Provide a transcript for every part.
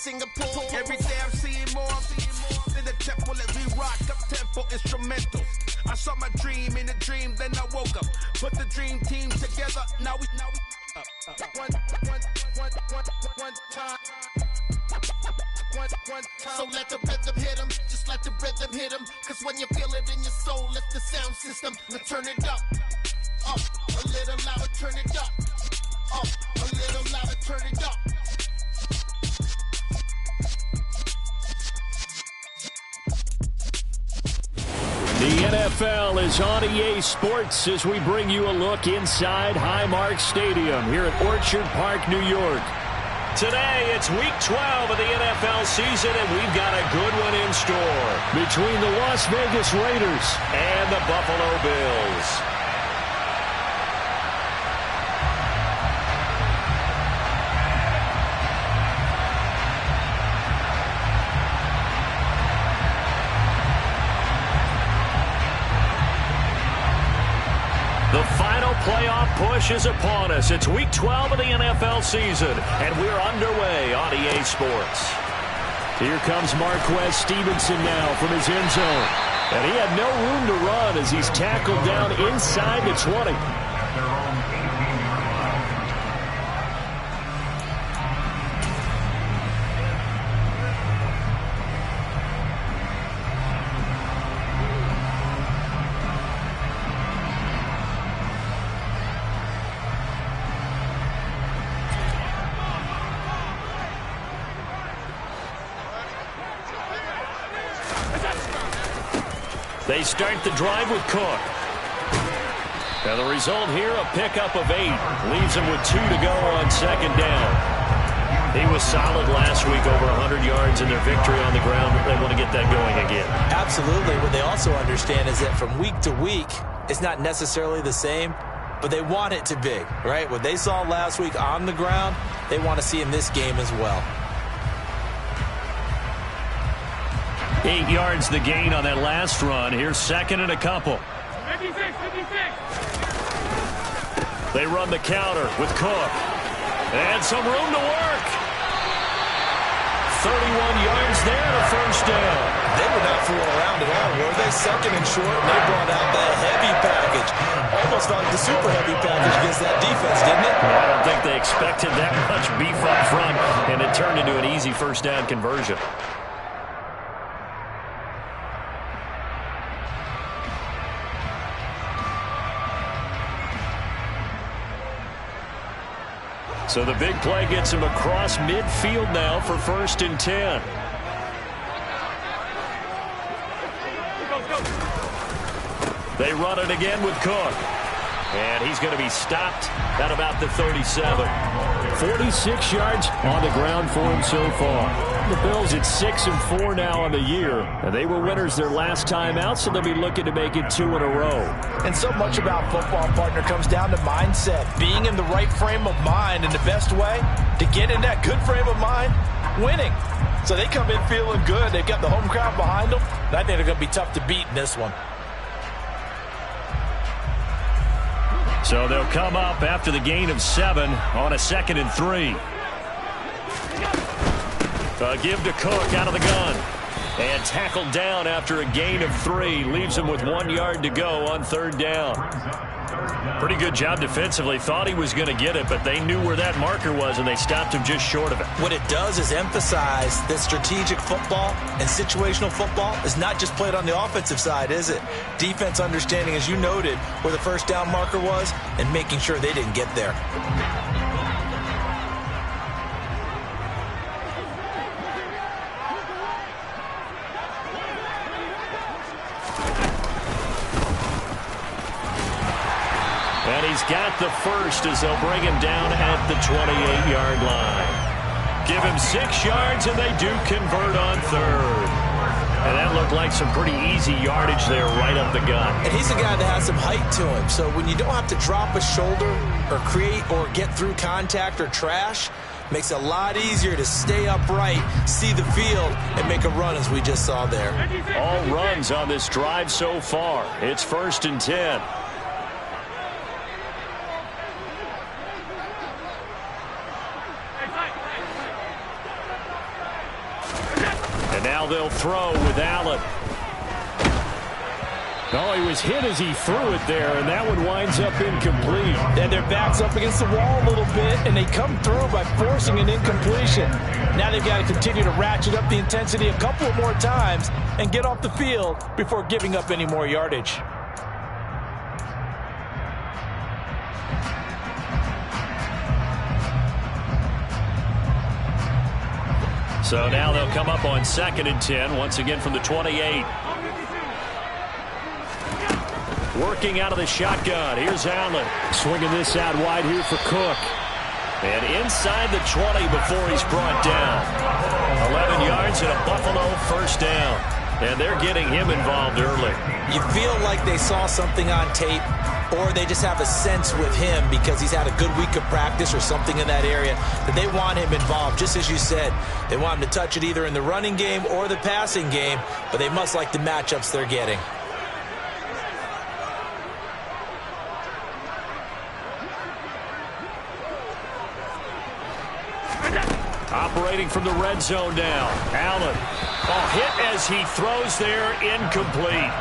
Singapore. Every day I'm seeing more in the temple as we rock up tempo instrumentals. I saw my dream in a dream, then I woke up. Put the dream team together, now we one time. So let the rhythm hit 'em, just let the rhythm hit 'em. Cause when you feel it in your soul, lift the sound system. Now turn it up, a little louder, turn it up, a little louder, turn it up. The NFL is on EA Sports as we bring you a look inside Highmark Stadium here at Orchard Park, New York. Today, it's Week 12 of the NFL season, and we've got a good one in store between the Las Vegas Raiders and the Buffalo Bills. The final playoff push is upon us. It's Week 12 of the NFL season, and we're underway on EA Sports. Here comes Marquez Stevenson now from his end zone. And he had no room to run as he's tackled down inside the 20. They start the drive with Cook. Now the result here, a pickup of 8. Leaves them with 2 to go on second down. He was solid last week, over 100 yards in their victory on the ground. They want to get that going again. Absolutely. What they also understand is that from week to week, it's not necessarily the same, but they want it to be, right? What they saw last week on the ground, they want to see in this game as well. 8 yards the gain on that last run. Here's second and a couple. 56. They run the counter with Cook. And some room to work. 31 yards there and a first down. They were not fooling around at all, were they? Second and short, and they brought out the heavy package. Almost like the super heavy package against that defense, didn't it? I don't think they expected that much beef up front, and it turned into an easy first down conversion. So the big play gets him across midfield now for 1st and 10. They run it again with Cook. And he's going to be stopped at about the 37. 46 yards on the ground for him so far. The Bills at 6-4 now on the year. And they were winners their last time out, so they'll be looking to make it 2 in a row. And so much about football, partner, comes down to mindset. Being in the right frame of mind, and the best way to get in that good frame of mind, winning. So they come in feeling good. They've got the home crowd behind them. And I think they're going to be tough to beat in this one. So they'll come up after the gain of 7 on a 2nd and 3. Give to Cook out of the gun. And tackled down after a gain of 3. Leaves him with 1 yard to go on 3rd down. Pretty good job defensively. Thought he was going to get it, but they knew where that marker was, and they stopped him just short of it. What it does is emphasize that strategic football and situational football is not just played on the offensive side, is it? Defense understanding, as you noted, where the first down marker was and making sure they didn't get there. And he's got the first as they'll bring him down at the 28-yard line. Give him 6 yards, and they do convert on 3rd. And that looked like some pretty easy yardage there right up the gut. And he's a guy that has some height to him. So when you don't have to drop a shoulder or create or get through contact or trash, makes it a lot easier to stay upright, see the field, and make a run as we just saw there. All runs on this drive so far. It's 1st and 10. Now they'll throw with Allen. Oh, he was hit as he threw it there, and that one winds up incomplete. And their back's up against the wall a little bit, and they come through by forcing an incompletion. Now they've got to continue to ratchet up the intensity a couple more times and get off the field before giving up any more yardage. So now they'll come up on 2nd and 10, once again from the 28. Working out of the shotgun. Here's Allen. Swinging this out wide here for Cook. And inside the 20 before he's brought down. 11 yards and a Buffalo first down. And they're getting him involved early. You feel like they saw something on tape, or they just have a sense with him because he's had a good week of practice or something in that area that they want him involved. Just as you said, they want him to touch it either in the running game or the passing game, but they must like the matchups they're getting. Operating from the red zone now. Allen. Oh, hit as he throws there, incomplete.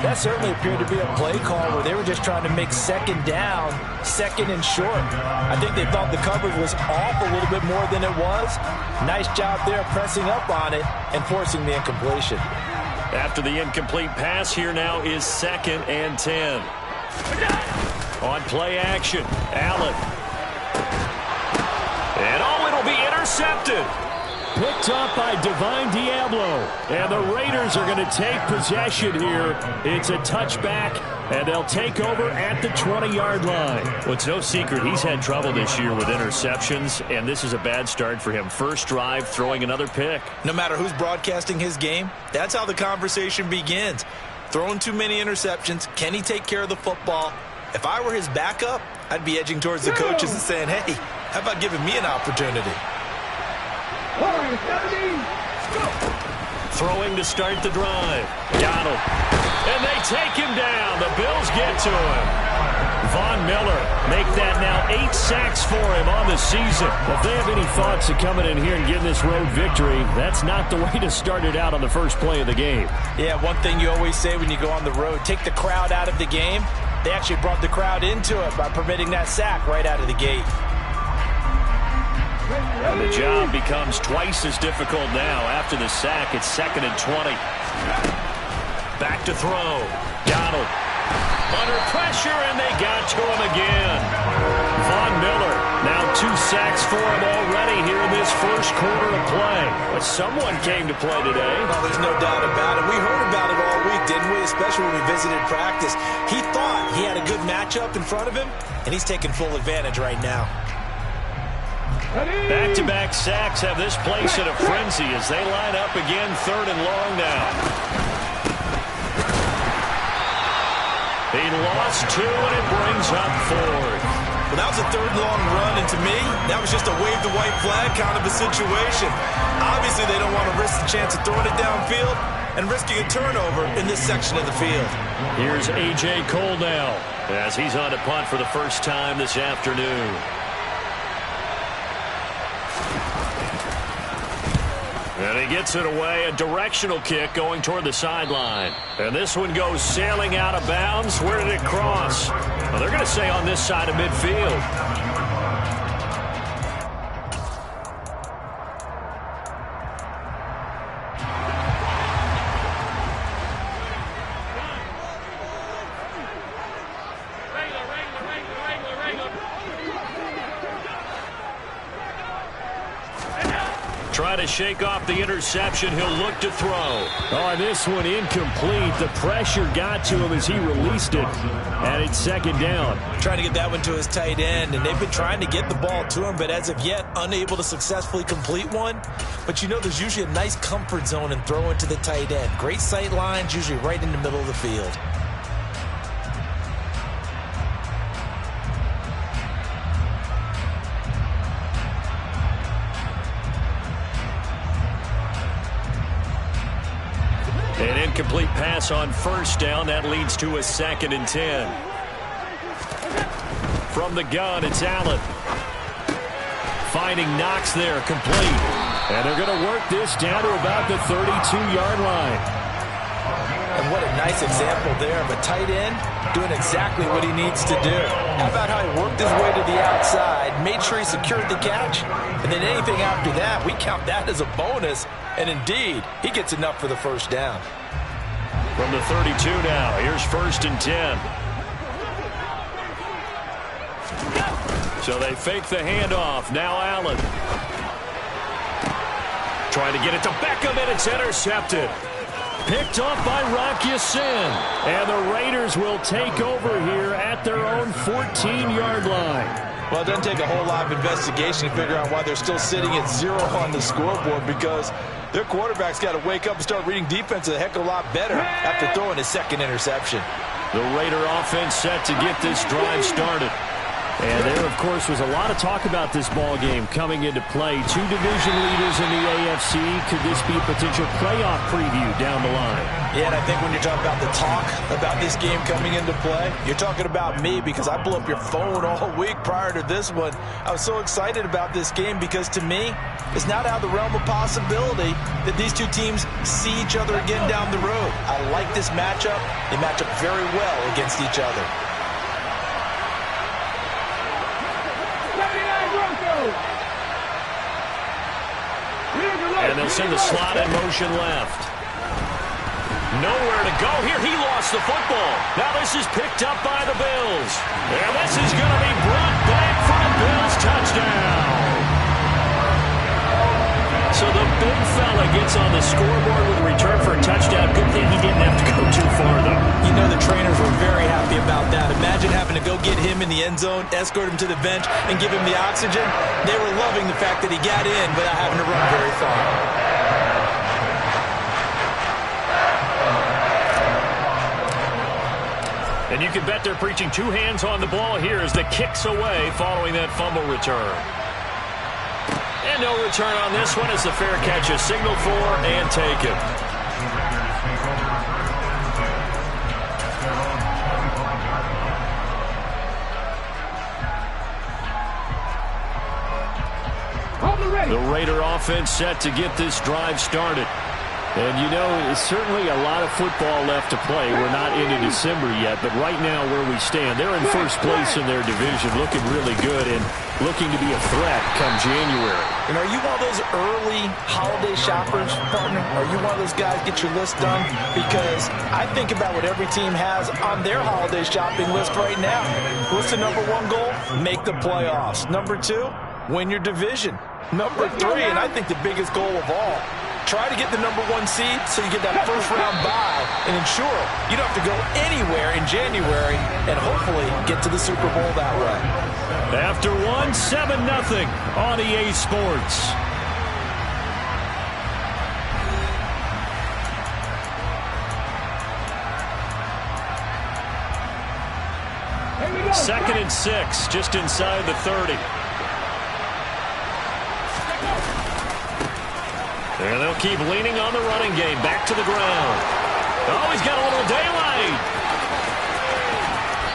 That certainly appeared to be a play call where they were just trying to make second down, second and short. I think they thought the coverage was off a little bit more than it was. Nice job there pressing up on it and forcing the incompletion. After the incomplete pass, here now is 2nd and 10. On play action, Allen. And oh, it'll be intercepted. Picked up by Divine Diablo. And the Raiders are going to take possession here. It's a touchback, and they'll take over at the 20-yard line. Well, it's no secret he's had trouble this year with interceptions, and this is a bad start for him. First drive, throwing another pick. No matter who's broadcasting his game, that's how the conversation begins. Throwing too many interceptions. Can he take care of the football? If I were his backup, I'd be edging towards the coaches and saying, hey, how about giving me an opportunity? Throwing to start the drive. Donald. And they take him down. The Bills get to him. Von Miller make that now 8 sacks for him on the season. If they have any thoughts of coming in here and getting this road victory, that's not the way to start it out on the first play of the game. Yeah, one thing you always say when you go on the road, take the crowd out of the game. They actually brought the crowd into it by permitting that sack right out of the gate. And the job becomes twice as difficult now. After the sack, it's 2nd and 20. Back to throw. Donald. Under pressure, and they got to him again. Von Miller, now 2 sacks for him already here in this first quarter of play. But someone came to play today. Well, there's no doubt about it. We heard about it all week, didn't we? Especially when we visited practice. He thought he had a good matchup in front of him, and he's taking full advantage right now. Back-to-back sacks have this place in a frenzy as they line up again, 3rd and long now. He lost 2, and it brings up 4th. Well, that was a 3rd and long run, and to me, that was just a wave the white flag kind of a situation. Obviously, they don't want to risk the chance of throwing it downfield and risking a turnover in this section of the field. Here's A.J. Cole now as he's on to punt for the first time this afternoon. And he gets it away, a directional kick going toward the sideline. And this one goes sailing out of bounds. Where did it cross? Well, they're going to say on this side of midfield. Try to shake off the interception. He'll look to throw. Oh, this one incomplete. The pressure got to him as he released it. And it's 2nd down. Trying to get that one to his tight end, and they've been trying to get the ball to him, but as of yet, unable to successfully complete one. But you know, there's usually a nice comfort zone in throwing to the tight end. Great sight lines, usually right in the middle of the field. An incomplete pass on 1st down. That leads to a 2nd and 10. From the gun, it's Allen. Finding Knox there, complete. And they're going to work this down to about the 32-yard line. And what a nice example there of a tight end doing exactly what he needs to do. How about how he worked his way to the outside, made sure he secured the catch, and then anything after that, we count that as a bonus. And indeed, he gets enough for the first down. From the 32 now, here's 1st and 10. So they fake the handoff. Now Allen. Trying to get it to Beckham, and it's intercepted. Picked off by Rock Ya-Sin. And the Raiders will take over here at their own 14-yard line. Well, it doesn't take a whole lot of investigation to figure out why they're still sitting at 0 on the scoreboard, because their quarterback's got to wake up and start reading defense a heck of a lot better after throwing his second interception. The Raider offense set to get this drive started. And there, of course, was a lot of talk about this ball game coming into play. Two division leaders in the AFC. Could this be a potential playoff preview down the line? Yeah, and I think when you're talking about the talk about this game coming into play, you're talking about me, because I blew up your phone all week prior to this one. I was so excited about this game because, to me, it's not out of the realm of possibility that these two teams see each other again down the road. I like this matchup. They match up very well against each other. And they'll send the slot in motion left. Nowhere to go here. He lost the football. Now this is picked up by the Bills. And this is going to be brought back for a Bills touchdown. So the big fella gets on the scoreboard with a return for a touchdown. Good thing he didn't have to go too far, though. You know, the trainers were very happy about that. Imagine having to go get him in the end zone, escort him to the bench, and give him the oxygen. They were loving the fact that he got in without having to run very far. And you can bet they're preaching two hands on the ball here as the kick's away following that fumble return. And no return on this one as the fair catch is signaled for and taken. The Raider offense set to get this drive started. And, you know, it's certainly a lot of football left to play. We're not into December yet, but right now where we stand, they're in first place in their division, looking really good and looking to be a threat come January. And are you one of those early holiday shoppers, partner? Are you one of those guys get your list done? Because I think about what every team has on their holiday shopping list right now. What's the number one goal? Make the playoffs. Number two, win your division. Number three, and I think the biggest goal of all, try to get the number one seed so you get that first round bye and ensure you don't have to go anywhere in January and hopefully get to the Super Bowl that way. After one, 7-0 on EA Sports. Second and 6, just inside the 30. And they'll keep leaning on the running game. Back to the ground. Oh, he's got a little daylight.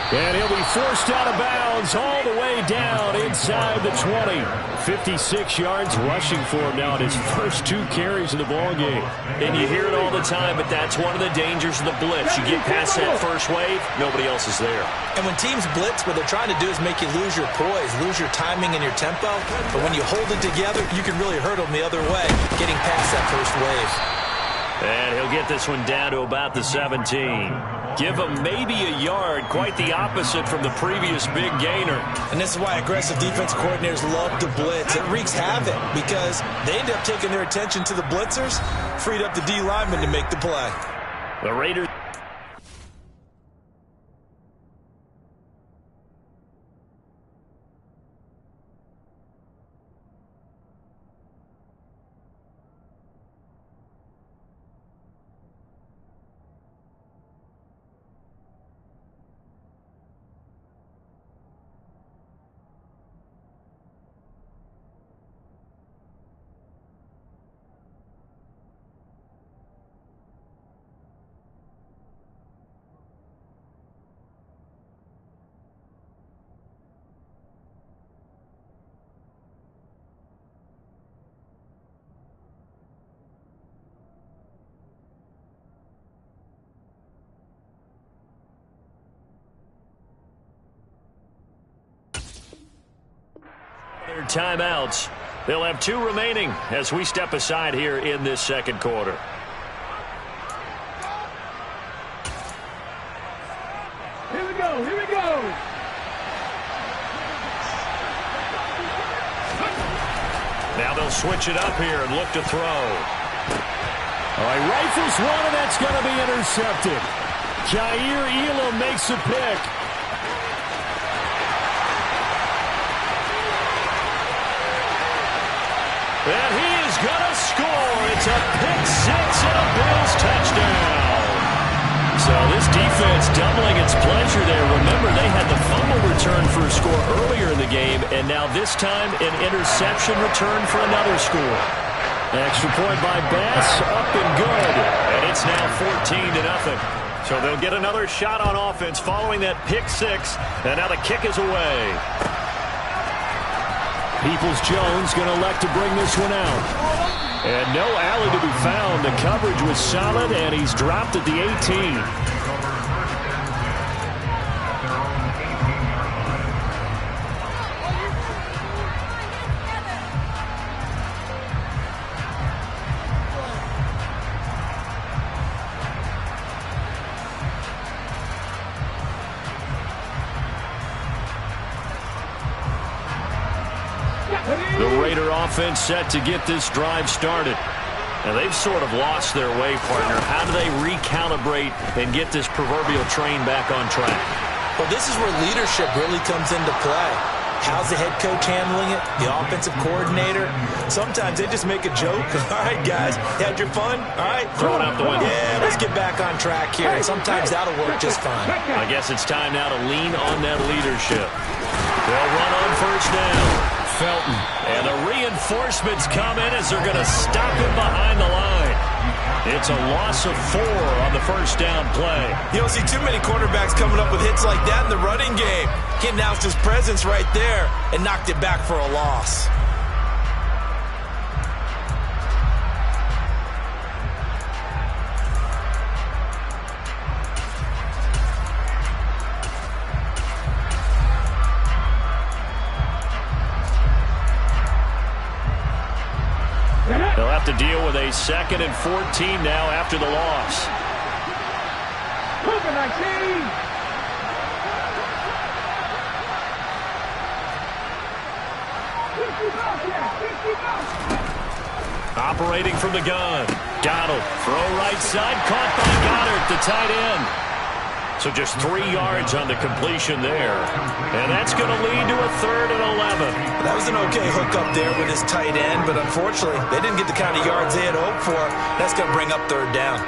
And he'll be forced out of bounds all the way down inside the 20. 56 yards rushing for him now in his first 2 carries of the ballgame. And you hear it all the time, but that's one of the dangers of the blitz. You get past that first wave, nobody else is there. And when teams blitz, what they're trying to do is make you lose your poise, lose your timing and your tempo. But when you hold it together, you can really hurt them the other way, getting past that first wave. And he'll get this one down to about the 17. Give him maybe a yard, quite the opposite from the previous big gainer. And this is why aggressive defense coordinators love to blitz. It wreaks havoc because they end up taking their attention to the blitzers, freed up the D lineman to make the play. The Raiders. timeouts. They'll have 2 remaining as we step aside here in this second quarter. Here we go. Now they'll switch it up here and look to throw. All right, rifles one, and that's going to be intercepted. Jair Elam makes a pick. And he is going to score. It's a pick 6 and a Bills touchdown. So this defense doubling its pleasure there. Remember, they had the fumble return for a score earlier in the game, and now this time an interception return for another score. Extra point by Bass, up and good. And it's now 14-0. So they'll get another shot on offense following that pick 6, and now the kick is away. Peoples-Jones going to elect to bring this one out. And no alley to be found. The coverage was solid, and he's dropped at the 18. The Raider offense set to get this drive started. Now they've sort of lost their way, partner. How do they recalibrate and get this proverbial train back on track? Well, this is where leadership really comes into play. How's the head coach handling it? The offensive coordinator? Sometimes they just make a joke. All right, guys, you had your fun? All right. Throw it out the window. Yeah, let's get back on track here. And sometimes that'll work just fine. I guess it's time now to lean on that leadership. They'll run on first down. Felton. And the reinforcements come in as they're going to stop him behind the line. It's a loss of 4 on the first down play. You don't see too many quarterbacks coming up with hits like that in the running game. He announced his presence right there and knocked it back for a loss. They'll have to deal with a 2nd and 14 now after the loss. Operating from the gun. Donald, throw right side, caught by Goddard, the tight end. So just 3 yards on the completion there. And that's going to lead to a 3rd and 11. That was an okay hook up there with his tight end, but unfortunately, they didn't get the kind of yards they had hoped for. That's going to bring up 3rd down.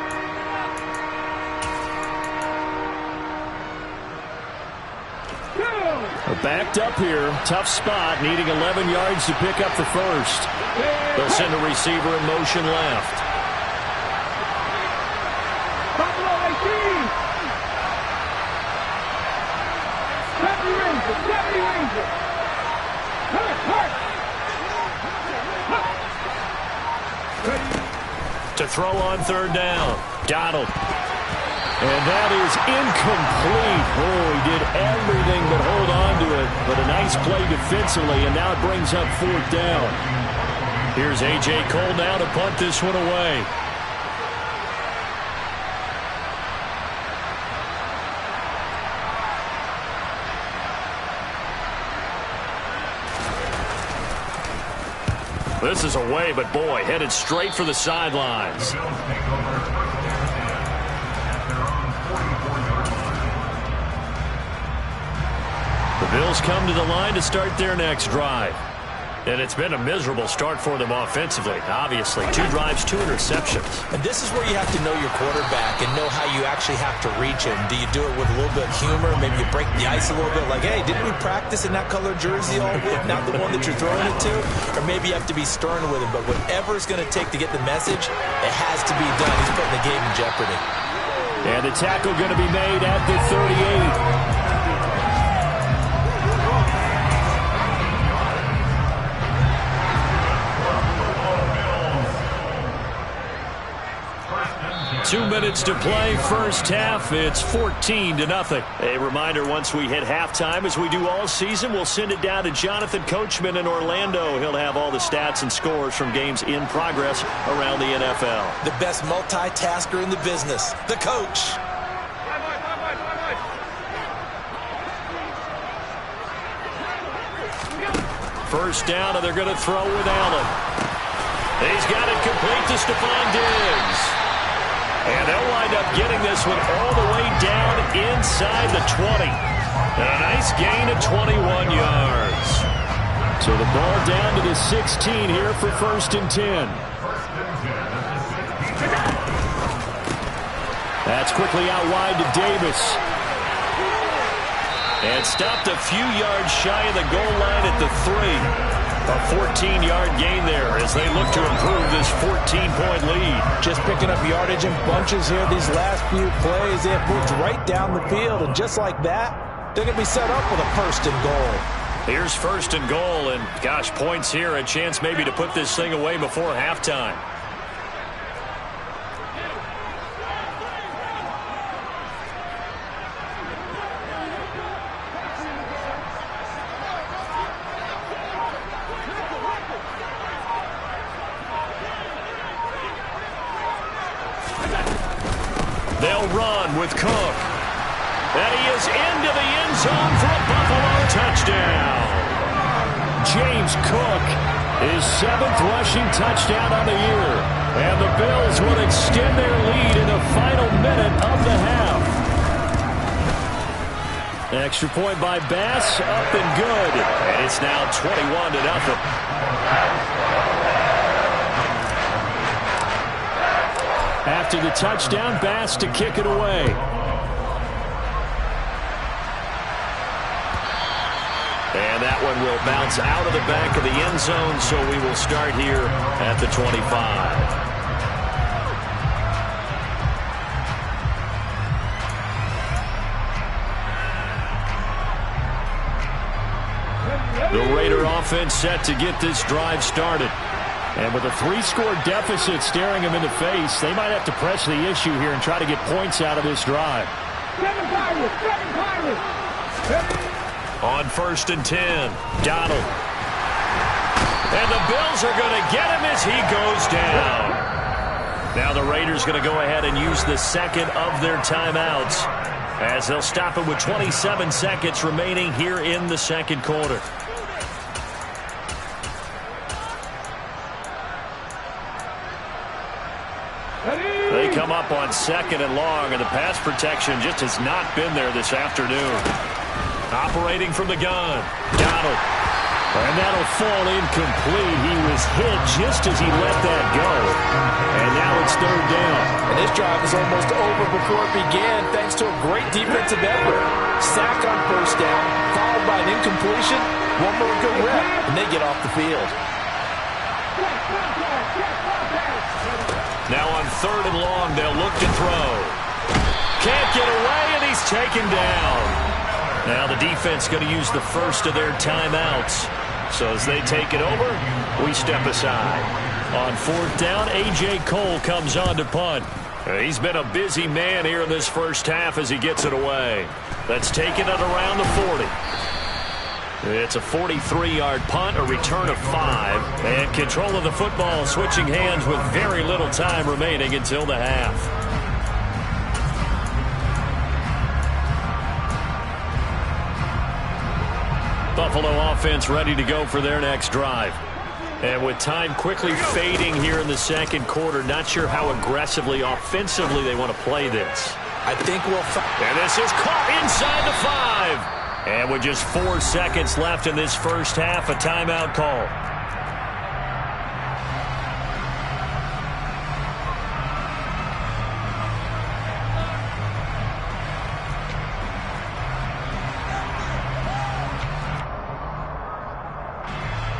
Backed up here. Tough spot, needing 11 yards to pick up the first. They'll send a receiver in motion left. To throw on 3rd down. Donald. And that is incomplete. Oh, he did everything but hold on to it. But a nice play defensively, and now it brings up 4th down. Here's A.J. Cole now to punt this one away. This is away, but boy, headed straight for the sidelines. The Bills come to the line to start their next drive. And it's been a miserable start for them offensively. Obviously, 2 drives, 2 interceptions. And this is where you have to know your quarterback and know how you actually have to reach him. Do you do it with a little bit of humor? Maybe you break the ice a little bit like, hey, didn't we practice in that color jersey all week, not the one that you're throwing it to? Or maybe you have to be stern with him. But whatever it's going to take to get the message, it has to be done. He's putting the game in jeopardy. And the tackle going to be made at the 38. 2 minutes to play first half. It's 14-0. A reminder, once we hit halftime, as we do all season, we'll send it down to Jonathan Coachman in Orlando. He'll have all the stats and scores from games in progress around the NFL. The best multitasker in the business, the coach. First down, and they're going to throw with Allen. He's got it complete to Stephon Diggs. And they'll wind up getting this one all the way down inside the 20. And a nice gain of 21 yards. So the ball down to the 16 here for 1st and 10. That's quickly out wide to Davis. And stopped a few yards shy of the goal line at the 3. A 14-yard gain there as they look to improve this 14-point lead. Just picking up yardage in bunches here these last few plays. They have moved right down the field, and just like that, they're going to be set up with a 1st and goal. Here's 1st and goal, and gosh, points here, a chance maybe to put this thing away before halftime. They'll run with Cook. And he is into the end zone for a Buffalo touchdown. James Cook, his 7th rushing touchdown on the year. And the Bills would extend their lead in the final minute of the half. Extra point by Bass, up and good. And it's now 21-0. After the touchdown, Bass to kick it away. And that one will bounce out of the back of the end zone, so we will start here at the 25. The Raider offense set to get this drive started. And with a 3-score deficit staring them in the face, they might have to press the issue here and try to get points out of this drive. On 1st and 10, Donald. And the Bills are going to get him as he goes down. Now the Raiders going to go ahead and use the 2nd of their timeouts as they'll stop it with 27 seconds remaining here in the 2nd quarter. They come up on 2nd and long, and the pass protection just has not been there this afternoon. Operating from the gun, Donald. And that'll fall incomplete. He was hit just as he let that go. And now it's 3rd down. And this drive is almost over before it began thanks to a great defensive effort. Sack on 1st down, followed by an incompletion. One more good rep, and they get off the field. Now on 3rd and long, they'll look to throw. Can't get away, and he's taken down. Now the defense going to use the 1st of their timeouts. So as they take it over, we step aside. On 4th down, A.J. Cole comes on to punt. He's been a busy man here in this first half as he gets it away. Let's take it at around the 40. It's a 43-yard punt, a return of 5, and control of the football switching hands with very little time remaining until the half. Buffalo offense ready to go for their next drive. And with time quickly fading here in the 2nd quarter, not sure how aggressively, offensively they want to play this. I think we'll and this is caught inside the 5. And with just 4 seconds left in this first half, a timeout call.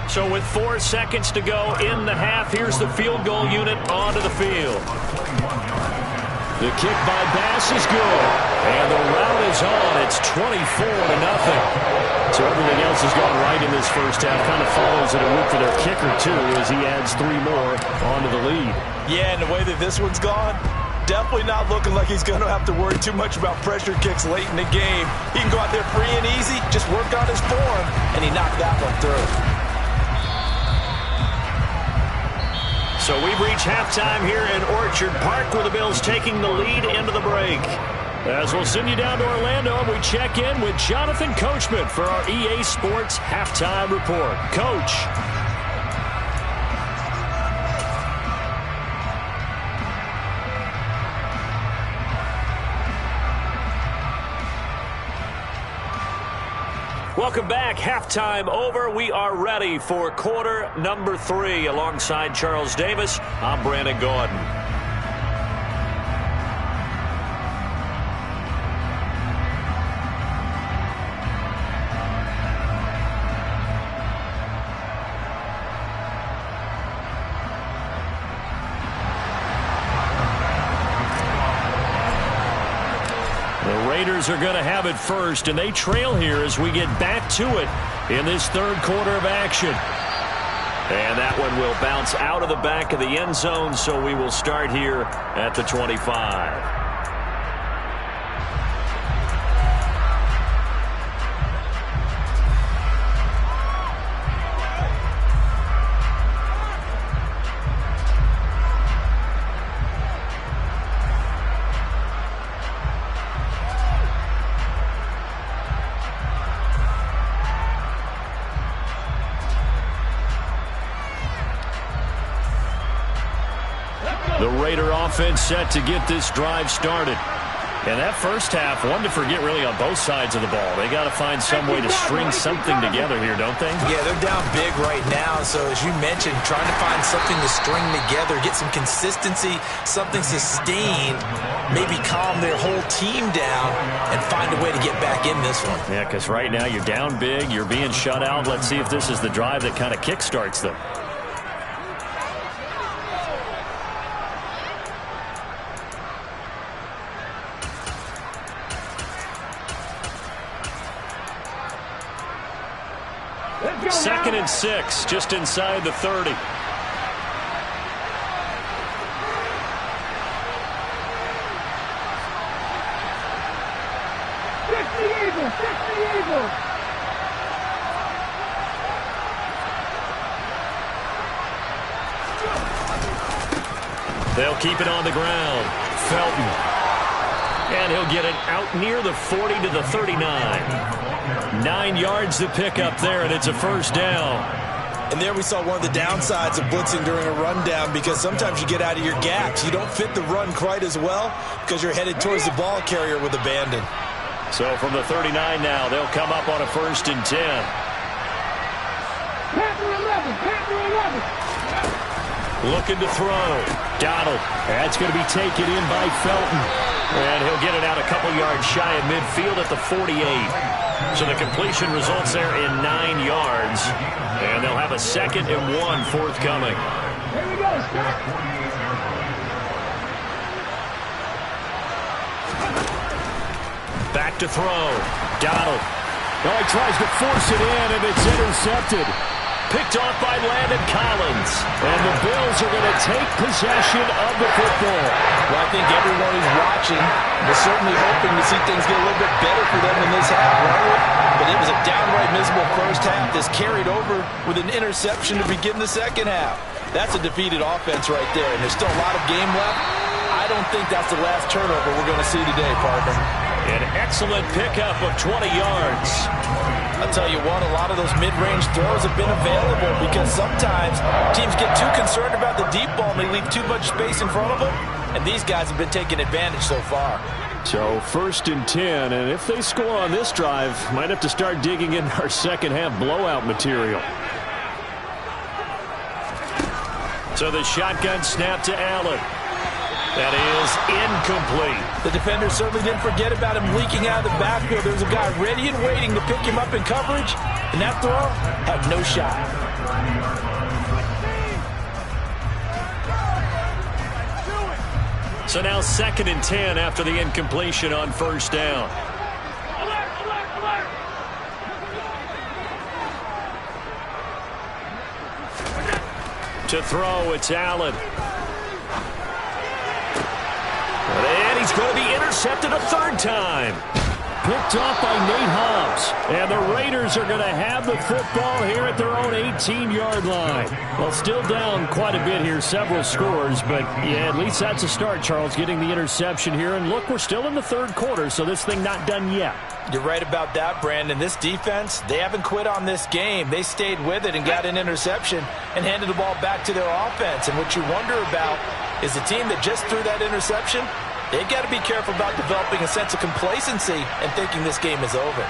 So with 4 seconds to go in the half, here's the field goal unit onto the field. The kick by Bass is good. And the route is on. It's 24-0. So everything else has gone right in this first half. Kind of follows it a week for their kicker, too, as he adds 3 more onto the lead. Yeah, and the way that this one's gone, definitely not looking like he's going to have to worry too much about pressure kicks late in the game. He can go out there free and easy, just work on his form, and he knocked that one through. So we've reached halftime here in Orchard Park, where the Bills taking the lead into the break. As we'll send you down to Orlando, and we check in with Jonathan Coachman for our EA Sports Halftime Report. Coach. Welcome back. Halftime over. We are ready for quarter number 3. Alongside Charles Davis, I'm Brandon Gordon. Raiders are going to have it first, and they trail here as we get back to it in this third quarter of action. And that one will bounce out of the back of the end zone, so we will start here at the 25. The Raider offense set to get this drive started. And that first half, one to forget really on both sides of the ball. They got to find some way to string something together here, don't they? Yeah, they're down big right now. So as you mentioned, trying to find something to string together, get some consistency, something sustained, maybe calm their whole team down and find a way to get back in this one. Yeah, because right now you're down big, you're being shut out. Let's see if this is the drive that kind of kickstarts them. Second and 6, just inside the 30. They'll keep it on the ground. Felton. And he'll get it out near the 40 to the 39. 9 yards to pick up there, and it's a first down. And there we saw one of the downsides of blitzing during a rundown, because sometimes you get out of your gaps. You don't fit the run quite as well because you're headed towards the ball carrier with abandon. So from the 39 now, they'll come up on a 1st and 10. Looking to throw. Donald. That's going to be taken in by Felton. And he'll get it out a couple yards shy of midfield at the 48. So the completion results there in 9 yards. And they'll have a 2nd and 1 forthcoming. Here we go. Back to throw. Donald. Oh, he tries to force it in, and it's intercepted. Picked off by Landon Collins. And the Bills are going to take possession of the football. Well, I think everyone who's watching was certainly hoping to see things get a little bit better for them in this half, right? But it was a downright miserable first half. This carried over with an interception to begin the second half. That's a defeated offense right there, and there's still a lot of game left. I don't think that's the last turnover we're going to see today, partner. An excellent pickup of 20 yards. I'll tell you what, a lot of those mid-range throws have been available because sometimes teams get too concerned about the deep ball and they leave too much space in front of them, and these guys have been taking advantage so far. So 1st and 10, and if they score on this drive, might have to start digging in our second half blowout material. So the shotgun snap to Allen. That is incomplete. The defender certainly didn't forget about him leaking out of the backfield. There was a guy ready and waiting to pick him up in coverage, and that throw had no shot. So now 2nd and 10 after the incompletion on 1st down. To throw, it's Allen. intercepted a third time. Picked off by Nate Hobbs. And the Raiders are going to have the football here at their own 18-yard line. Well, still down quite a bit here, several scores. But, yeah, at least that's a start, Charles, getting the interception here. And, look, we're still in the third quarter, so this thing not done yet. You're right about that, Brandon. This defense, they haven't quit on this game. They stayed with it and got an interception and handed the ball back to their offense. And what you wonder about is the team that just threw that interception, they've got to be careful about developing a sense of complacency and thinking this game is over.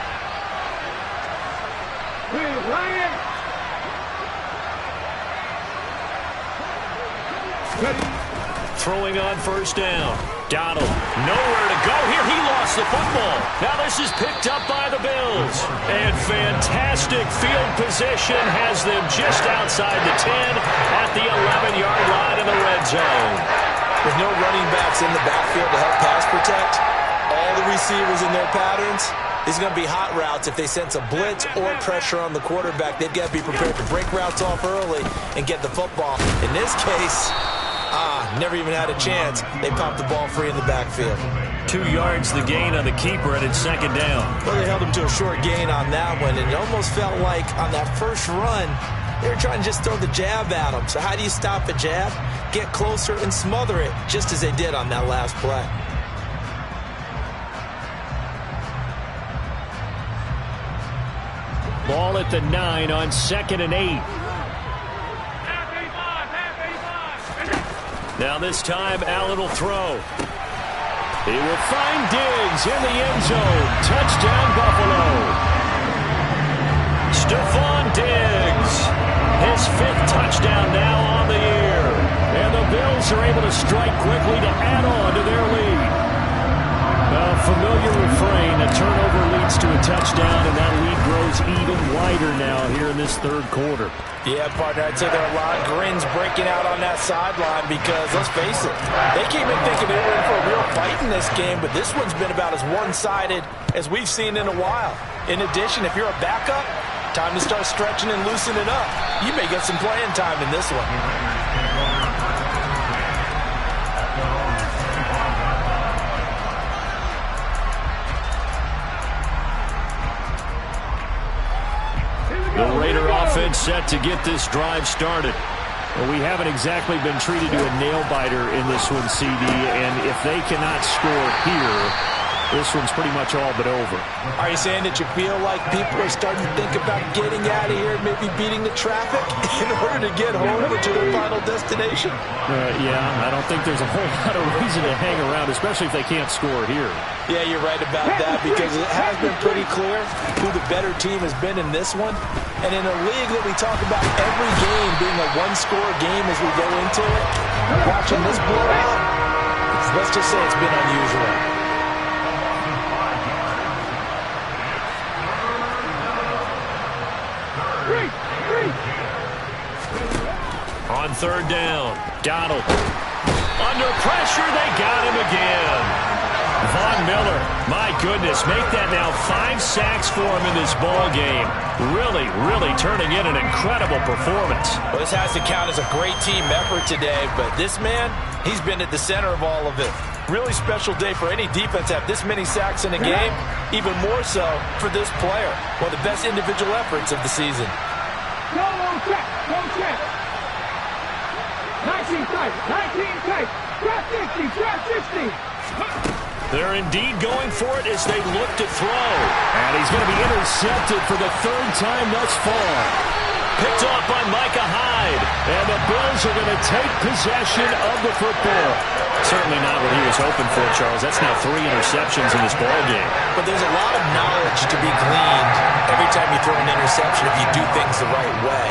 Throwing on first down. Donald, nowhere to go here. He lost the football. Now this is picked up by the Bills. And fantastic field position has them just outside the 10 at the 11-yard line in the red zone. With no running backs in the backfield to help pass protect, all the receivers in their patterns, these are going to be hot routes. If they sense a blitz or pressure on the quarterback, they've got to be prepared to break routes off early and get the football. In this case, never even had a chance. They popped the ball free in the backfield. 2 yards the gain on the keeper, and it's second down. Well, they held him to a short gain on that one, and it almost felt like on that first run, they were trying to just throw the jab at him. So how do you stop a jab? Get closer and smother it, just as they did on that last play. Ball at the 9 on 2nd and 8. Now this time, Allen will throw. He will find Diggs in the end zone. Touchdown, Buffalo. Stephon Diggs, his 5th touchdown now on the year. And the Bills are able to strike quickly to add on to their lead. A familiar refrain, a turnover leads to a touchdown, and that lead grows even wider now here in this third quarter. Yeah, partner, I'd say there are a lot of grins breaking out on that sideline because, let's face it, they came in thinking they were in for a real fight in this game, but this one's been about as one-sided as we've seen in a while. In addition, if you're a backup, time to start stretching and loosening up. You may get some playing time in this one. The Raider offense set to get this drive started. Well, we haven't exactly been treated to a nail-biter in this one, CD, and if they cannot score here, this one's pretty much all but over. Are you saying that you feel like people are starting to think about getting out of here, maybe beating the traffic in order to get home or to their final destination? Yeah, I don't think there's a whole lot of reason to hang around, especially if they can't score here. Yeah, you're right about that because it has been pretty clear who the better team has been in this one. And in a league that we talk about every game being a one-score game as we go into it, watching this blowout, let's just say it's been unusual. On third down, Donald. Under pressure, they got him again. Von Miller, my goodness, make that now 5 sacks for him in this ball game. Really, really turning in an incredible performance. Well, this has to count as a great team effort today, but this man, he's been at the center of all of it. Really special day for any defense to have this many sacks in a game, even more so for this player. One of the best individual efforts of the season. No check, no check. 19 tight, 19 tight. Drop 50, drop 50. They're indeed going for it as they look to throw. And he's going to be intercepted for the 3rd time thus far. Picked off by Micah Hyde. And the Bills are going to take possession of the football. Certainly not what he was hoping for, Charles. That's now 3 interceptions in this ball game. But there's a lot of knowledge to be gleaned every time you throw an interception if you do things the right way.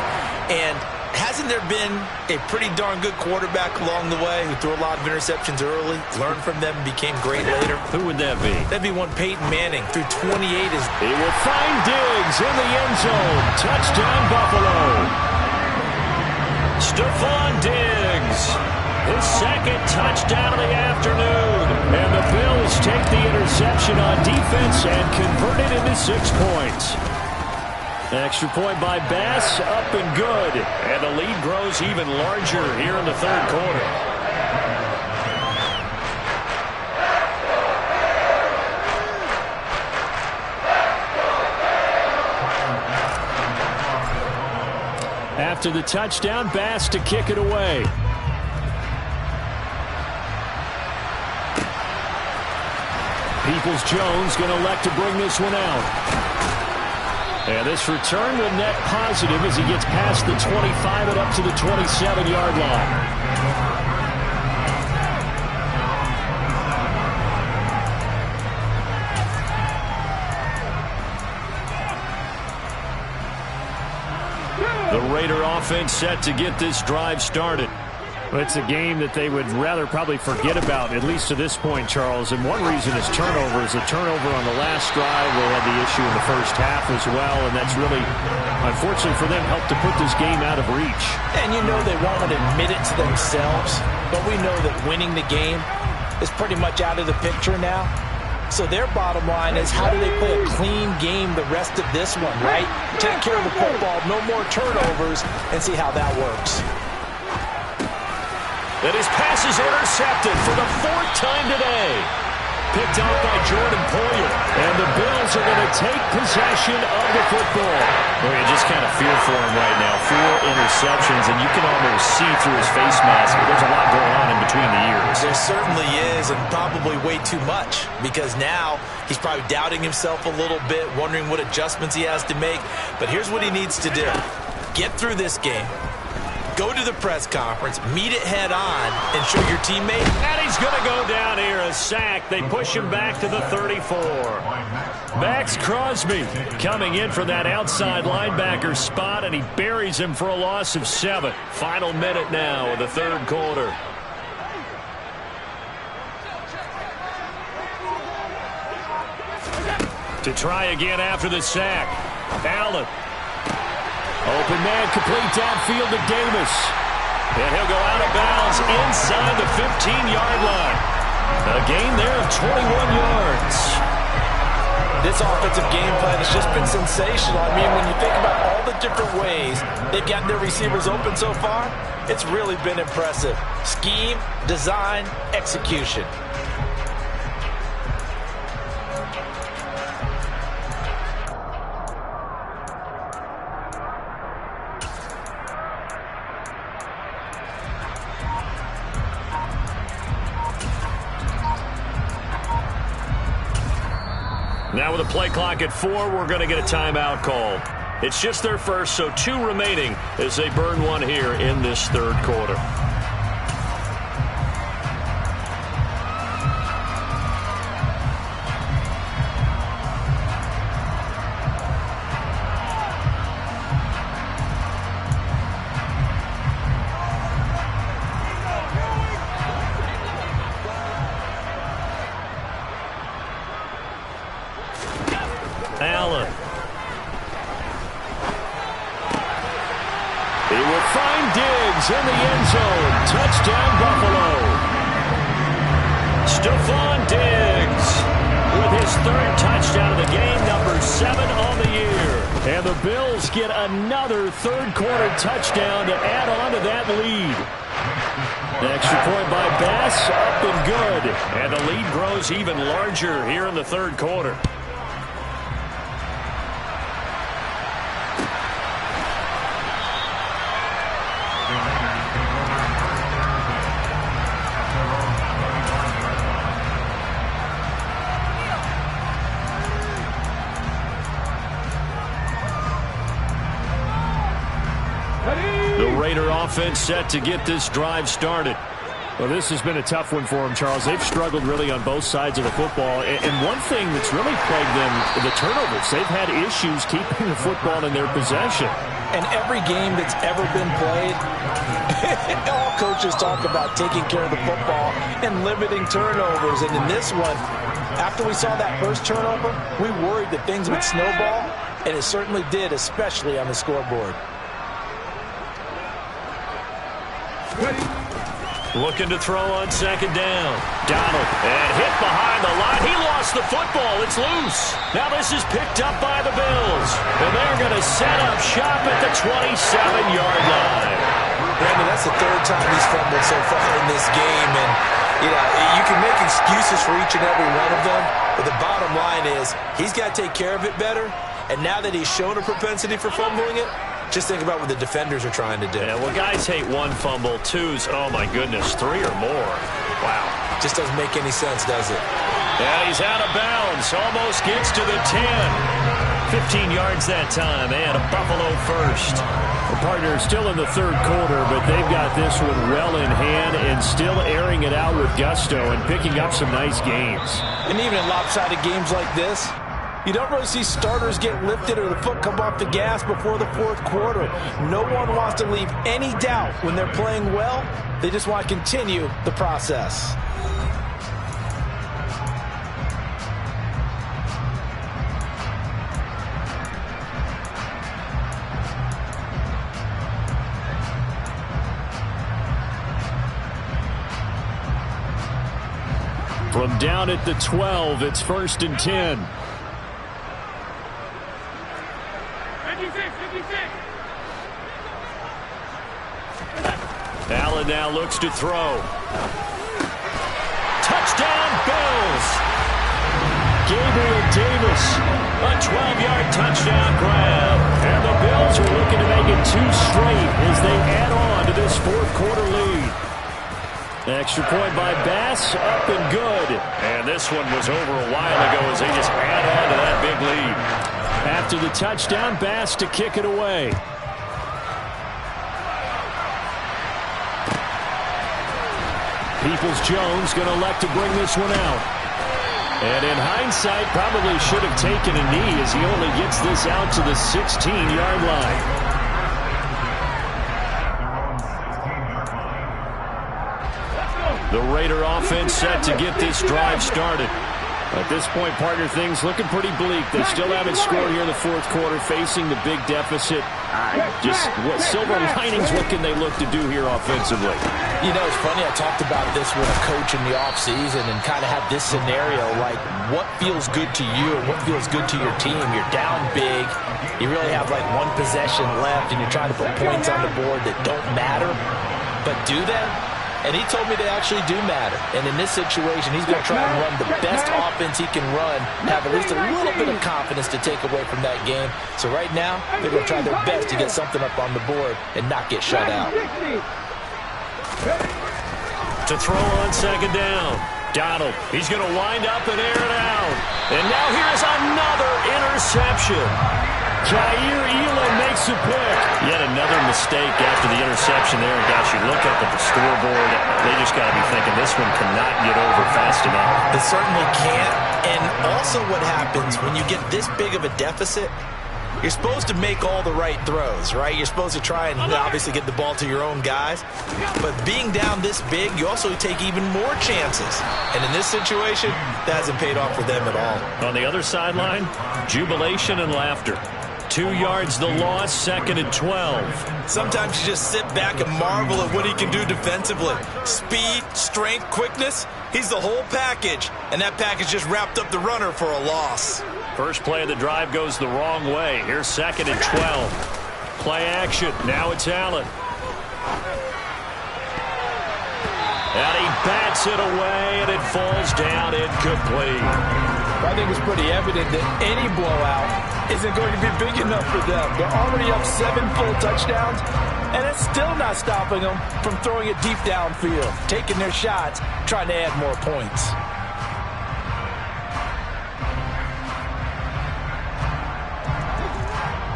And hasn't there been a pretty darn good quarterback along the way who threw a lot of interceptions early, learned from them, became great later? Who would that be? That'd be one Peyton Manning. Threw 28 as... He will find Diggs in the end zone. Touchdown, Buffalo. Stephon Diggs. His 2nd touchdown of the afternoon. And the Bills take the interception on defense and convert it into 6 points. Extra point by Bass, up and good. And the lead grows even larger here in the 3rd quarter. after the touchdown. Bass to kick it away. Peoples-Jones going to elect to bring this one out. And this return will net positive as he gets past the 25 and up to the 27-yard line. The Raider offense set to get this drive started. Well, it's a game that they would rather probably forget about, at least to this point, Charles. And one reason is turnovers. A turnover on the last drive. They had the issue in the first half as well, and that's really, unfortunately for them, helped to put this game out of reach. And you know they won't admit it to themselves, but we know that winning the game is pretty much out of the picture now. So their bottom line is, how do they play a clean game the rest of this one, right? Take care of the football, no more turnovers, and see how that works. And his pass is intercepted for the 4th time today. Picked off by Jordan Poyer. And the Bills are going to take possession of the football. Well, you just kind of fear for him right now. 4 interceptions, and you can almost see through his face mask. There's a lot going on in between the ears. There certainly is, and probably way too much, because now he's probably doubting himself a little bit, wondering what adjustments he has to make. But here's what he needs to do. Get through this game. Go to the press conference, meet it head on, and show your teammate. And he's going to go down here, a sack. They push him back to the 34. Max Crosby coming in for that outside linebacker spot, and he buries him for a loss of 7. Final minute now of the 3rd quarter. To try again after the sack. Allen. Open man, complete downfield to Davis. And he'll go out of bounds inside the 15-yard line. A gain there of 21 yards. This offensive game plan has just been sensational. I mean, when you think about all the different ways they've gotten their receivers open so far, it's really been impressive. Scheme, design, execution. Now with a play clock at 4, we're going to get a timeout call. It's just their first, so 2 remaining as they burn one here in this 3rd quarter. Allen. He will find Diggs in the end zone. Touchdown, Buffalo. Stephon Diggs with his 3rd touchdown of the game, number 7 on the year. And the Bills get another 3rd quarter touchdown to add on to that lead. The extra point by Bass, up and good. And the lead grows even larger here in the 3rd quarter. The Raider offense set to get this drive started. Well, this has been a tough one for them, Charles. They've struggled really on both sides of the football. And one thing that's really plagued them, the turnovers. They've had issues keeping the football in their possession. And every game that's ever been played, all coaches talk about taking care of the football and limiting turnovers. And in this one, after we saw that first turnover, we worried that things would snowball, and it certainly did, especially on the scoreboard. Looking to throw on 2nd down. Donald, and hit behind the line. He lost the football. It's loose. Now this is picked up by the Bills. And they're going to set up shop at the 27-yard line. Brandon, that's the 3rd time he's fumbled so far in this game. And, you can make excuses for each and every one of them. But the bottom line is he's got to take care of it better. And now that he's shown a propensity for fumbling it, Just think about what the defenders are trying to do. Yeah, well, guys hate 1 fumble, 2s, oh my goodness, 3 or more. Wow. Just doesn't make any sense, does it? And he's out of bounds. Almost gets to the 10. 15 yards that time, and a Buffalo first. The partner still in the third quarter, but they've got this one well in hand and still airing it out with gusto and picking up some nice gains. And even in lopsided games like this, you don't really see starters get lifted or the foot come off the gas before the fourth quarter. No one wants to leave any doubt when they're playing well. They just want to continue the process. From down at the 12, it's 1st and 10. 56. Allen now looks to throw. Touchdown, Bills! Gabriel Davis, a 12-yard touchdown grab. And the Bills are looking to make it 2 straight as they add on to this fourth quarter lead. Extra point by Bass, up and good. And this one was over a while ago as they just add on to that big lead. After the touchdown, Bass to kick it away. Peoples-Jones going to elect to bring this one out. And in hindsight, probably should have taken a knee as he only gets this out to the 16-yard line. The Raider offense set to get this drive started. At this point, partner, things looking pretty bleak. They still haven't scored here in the fourth quarter, facing the big deficit. Just what silver linings, what can they look to do here offensively? You know, it's funny, I talked about this with a coach in the offseason and kind of had this scenario, like what feels good to you and what feels good to your team. You're down big. You really have like 1 possession left, and you're trying to put points on the board that don't matter. But do they? And he told me they actually do matter. And in this situation, he's going to try and run the best offense he can run, have at least a little bit of confidence to take away from that game. So right now, they're going to try their best to get something up on the board and not get shut out. To throw on second down. Donald, he's going to wind up and air it out. And now here's another interception. Jair Elam makes a pick. Yet another mistake after the interception there. And gosh, you look up at the scoreboard, they just got to be thinking this one cannot get over fast enough. It certainly can't. And also what happens when you get this big of a deficit, you're supposed to make all the right throws, right? You're supposed to try and obviously get the ball to your own guys. But being down this big, you also take even more chances. And in this situation, that hasn't paid off for them at all. On the other sideline, jubilation and laughter. 2 yards the loss, 2nd and 12. Sometimes you just sit back and marvel at what he can do defensively. Speed, strength, quickness, he's the whole package. And that package just wrapped up the runner for a loss. First play of the drive goes the wrong way. Here's 2nd and 12. Play action. Now it's Allen. And he bats it away, and it falls down incomplete. I think it's pretty evident that any blowout isn't going to be big enough for them. They're already up 7 full touchdowns, and it's still not stopping them from throwing it deep downfield, taking their shots, trying to add more points.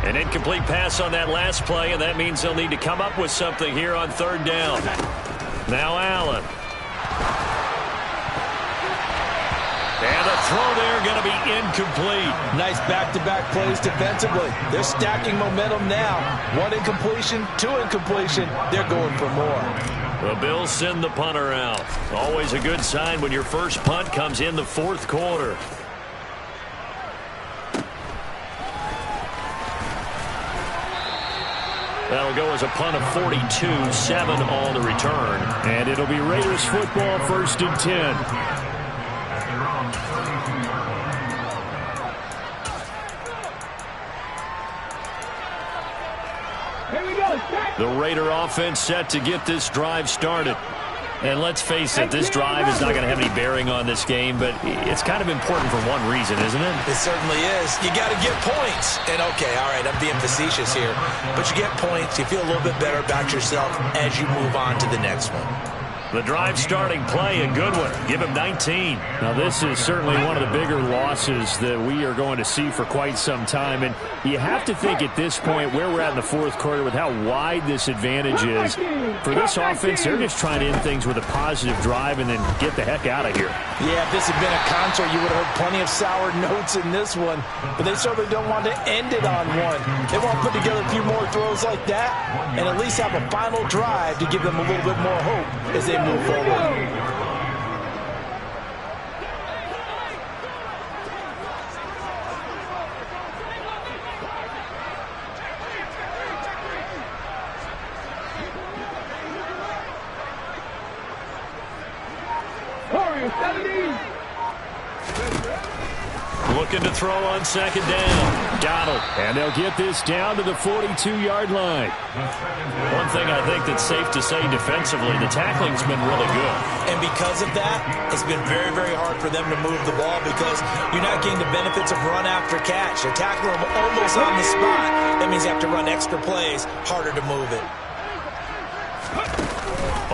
An incomplete pass on that last play, and that means they'll need to come up with something here on 3rd down. Now Allen. And the throw there going to be incomplete. Nice back-to-back plays defensively. They're stacking momentum now. 1 incompletion, 2 incompletion. They're going for more. The Bills send the punter out. Always a good sign when your first punt comes in the fourth quarter. That'll go as a punt of 42, 7 on the return. And it'll be Raiders football, 1st and 10. Here we go. The Raider offense set to get this drive started. And let's face it, this drive is not going to have any bearing on this game, but it's kind of important for one reason, isn't it? It certainly is. You got to get points. And, okay, all right, I'm being facetious here. But you get points, you feel a little bit better about yourself as you move on to the next one. The drive starting play, a good one. Give him 19. Now, this is certainly one of the bigger losses that we are going to see for quite some time. And you have to think at this point where we're at in the fourth quarter with how wide this advantage is. For this offense, they're just trying to end things with a positive drive and then get the heck out of here. Yeah, if this had been a concert, you would have heard plenty of sour notes in this one. But they certainly don't want to end it on one. They want to put together a few more throws like that and at least have a final drive to give them a little bit more hope as they move forward. Looking to throw on second down. Donald. And they'll get this down to the 42-yard line. One thing I think that's safe to say defensively, the tackling's been really good. And because of that, it's been very, very hard for them to move the ball because you're not getting the benefits of run after catch. They're tackling them almost on the spot. That means you have to run extra plays, harder to move it.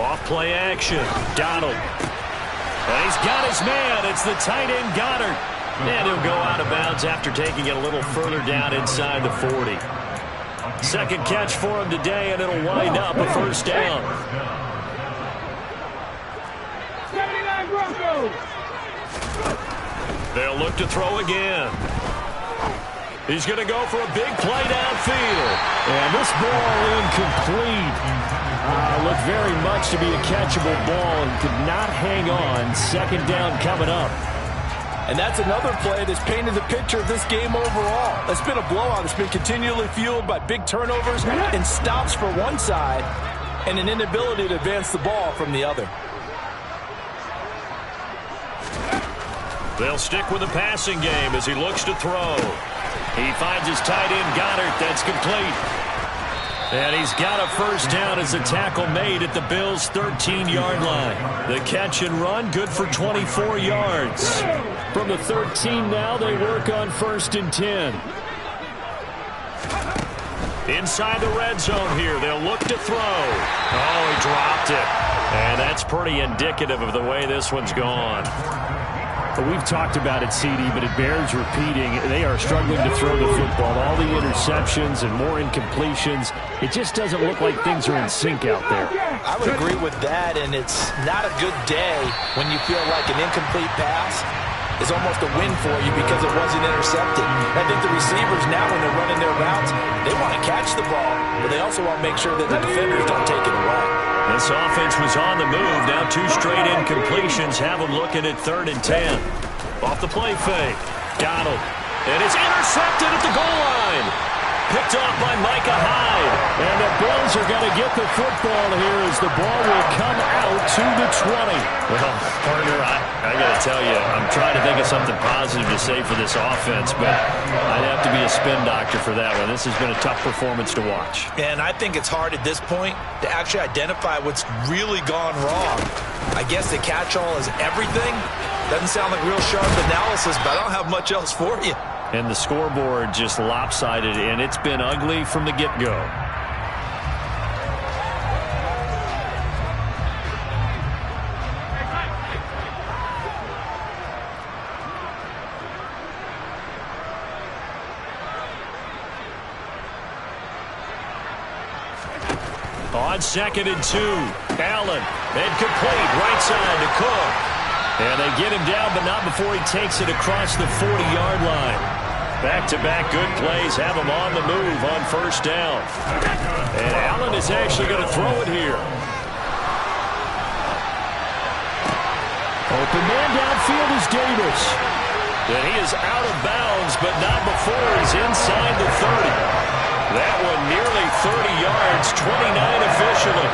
Off play action. Donald. And he's got his man. It's the tight end Goddard. And he'll go out of bounds after taking it a little further down inside the 40. Second catch for him today, and it'll wind up a first down. 79 Broncos. They'll look to throw again. He's going to go for a big play downfield. And this ball incomplete. Looked very much to be a catchable ball and could not hang on. Second down coming up. And that's another play that's painted the picture of this game overall. It's been a blowout. It's been continually fueled by big turnovers and stops for one side and an inability to advance the ball from the other. They'll stick with the passing game as he looks to throw. He finds his tight end Goddard. That's complete. And he's got a first down as a tackle made at the Bills' 13-yard line. The catch and run, good for 24 yards. From the 13 now, they work on 1st and 10. Inside the red zone here, they'll look to throw. Oh, he dropped it. And that's pretty indicative of the way this one's gone. We've talked about it, CD, but it bears repeating. They are struggling to throw the football. All the interceptions and more incompletions. It just doesn't look like things are in sync out there. I would agree with that, and it's not a good day when you feel like an incomplete pass is almost a win for you because it wasn't intercepted. I think the receivers now, when they're running their routes, they want to catch the ball, but they also want to make sure that the defenders don't take it away. This offense was on the move. Now 2 straight incompletions have them looking at 3rd and 10. Off the play fake. Donald. And it's intercepted at the goal line. Picked off by Micah Hyde. And the Bills are going to get the football here as the ball will come out to the 20. Well, partner, I got to tell you, I'm trying to think of something positive to say for this offense, but I'd have to be a spin doctor for that one. This has been a tough performance to watch. And I think it's hard at this point to actually identify what's really gone wrong. I guess the catch-all is everything. Doesn't sound like real sharp analysis, but I don't have much else for you. And the scoreboard just lopsided, and it's been ugly from the get-go. On 2nd and 2, Allen, incomplete, right side to Cook. And they get him down, but not before he takes it across the 40-yard line. Back-to-back good plays have him on the move on 1st down. And Allen is actually going to throw it here. Open man downfield is Davis. And he is out of bounds, but not before he's inside the 30. That one nearly 30 yards, 29 officially.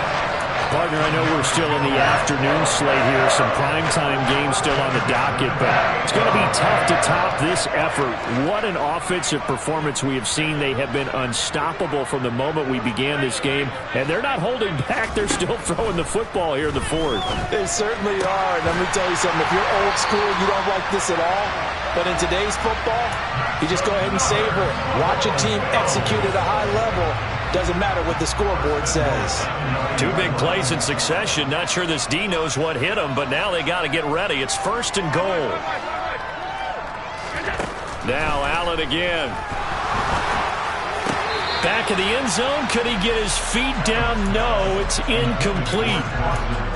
partner, I know we're still in the afternoon slate here. Some primetime games still on the docket, but it's going to be tough to top this effort. What an offensive performance we have seen. They have been unstoppable from the moment we began this game, and they're not holding back. They're still throwing the football here in the fourth. They certainly are. And let me tell you something. If you're old school, you don't like this at all. But in today's football, you just go ahead and savor it. Watch a team execute at a high level. Doesn't matter what the scoreboard says. 2 big plays in succession. Not sure this D knows what hit him, but now they got to get ready. It's 1st and goal. Now Allen again. Back in the end zone. Could he get his feet down? No, it's incomplete.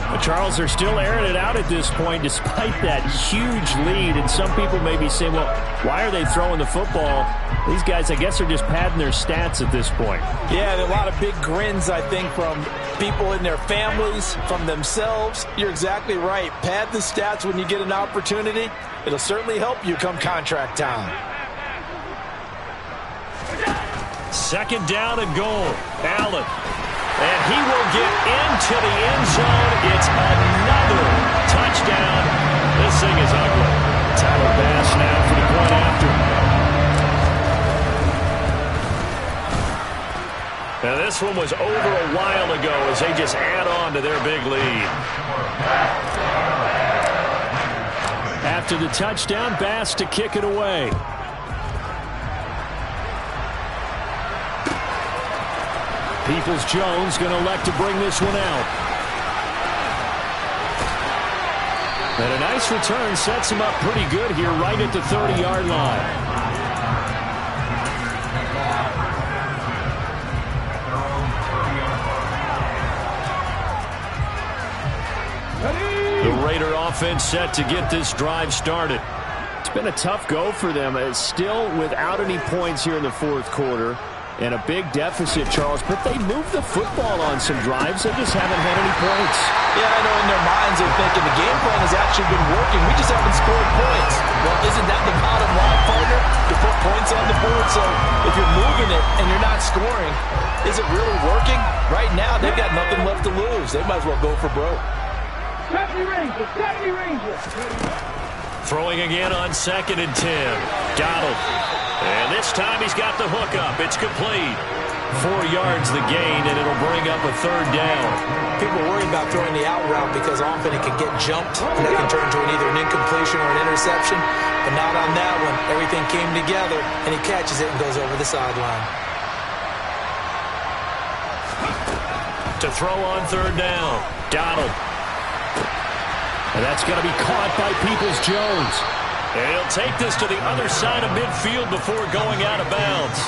But Charles, they're still airing it out at this point despite that huge lead. And some people may be saying, well, why are they throwing the football? These guys, I guess, are just padding their stats at this point. Yeah, there are a lot of big grins, I think, from people in their families, from themselves. You're exactly right. Pad the stats when you get an opportunity. It'll certainly help you come contract time. 2nd down and goal. Allen. And he will get into the end zone. It's another touchdown. This thing is ugly. Tyler Bass now for the point after. Now this one was over a while ago as they just add on to their big lead. After the touchdown, Bass to kick it away. Peoples-Jones going to elect to bring this one out. And a nice return sets him up pretty good here right at the 30-yard line. The Raider offense set to get this drive started. It's been a tough go for them. It's still without any points here in the 4th quarter. And a big deficit, Charles, but they moved the football on some drives. They just haven't had any points. Yeah, I know in their minds they're thinking the game plan has actually been working. We just haven't scored points. Well, isn't that the bottom line, partner? To put points on the board. So if you're moving it and you're not scoring, is it really working? Right now, they've got nothing left to lose. They might as well go for broke. Throwing again on 2nd and 10. Donald. And this time he's got the hook up. It's complete. 4 yards the gain, and it'll bring up a 3rd down. People are worried about throwing the out route because often it can get jumped, and that can turn into either an incompletion or an interception. But not on that one. Everything came together, and he catches it and goes over the sideline. To throw on 3rd down. Donald. And that's going to be caught by Peoples-Jones. And he'll take this to the other side of midfield before going out of bounds.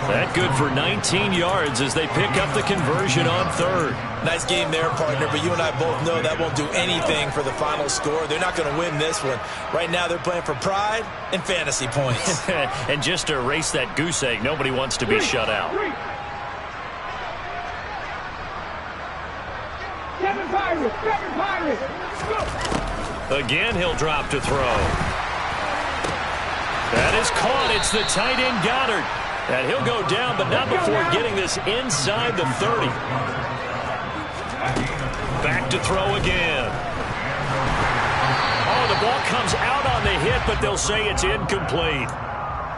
That good for 19 yards as they pick up the conversion on 3rd. Nice game there, partner, but you and I both know that won't do anything for the final score. They're not going to win this one. Right now they're playing for pride and fantasy points. And just to erase that goose egg, nobody wants to be shut out. Seven Pirates. Again, he'll drop to throw. That is caught. It's the tight end Goddard. And he'll go down, but not before getting this inside the 30. Back to throw again. Oh, the ball comes out on the hit, but they'll say it's incomplete.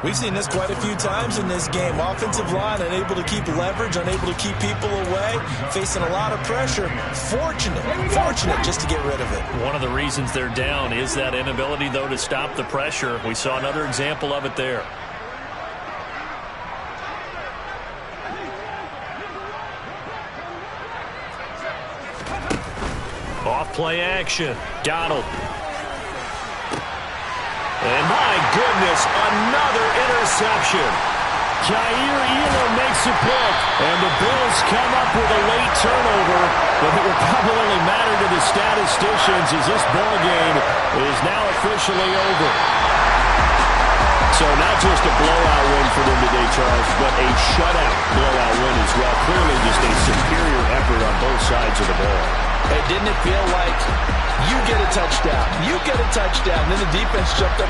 We've seen this quite a few times in this game. Offensive line unable to keep leverage, unable to keep people away, facing a lot of pressure. Fortunate just to get rid of it. One of the reasons they're down is that inability, though, to stop the pressure. We saw another example of it there. Off play action. Donald. And my goodness, another interception. Jair Elam makes a pick. And the Bills come up with a late turnover. But it will probably only matter to the statisticians as this ball game is now officially over. So not just a blowout win for them today, Charles, but a shutout blowout win as well. Clearly just a superior effort on both sides of the ball. Hey, didn't it feel like you get a touchdown, then the defense jumped up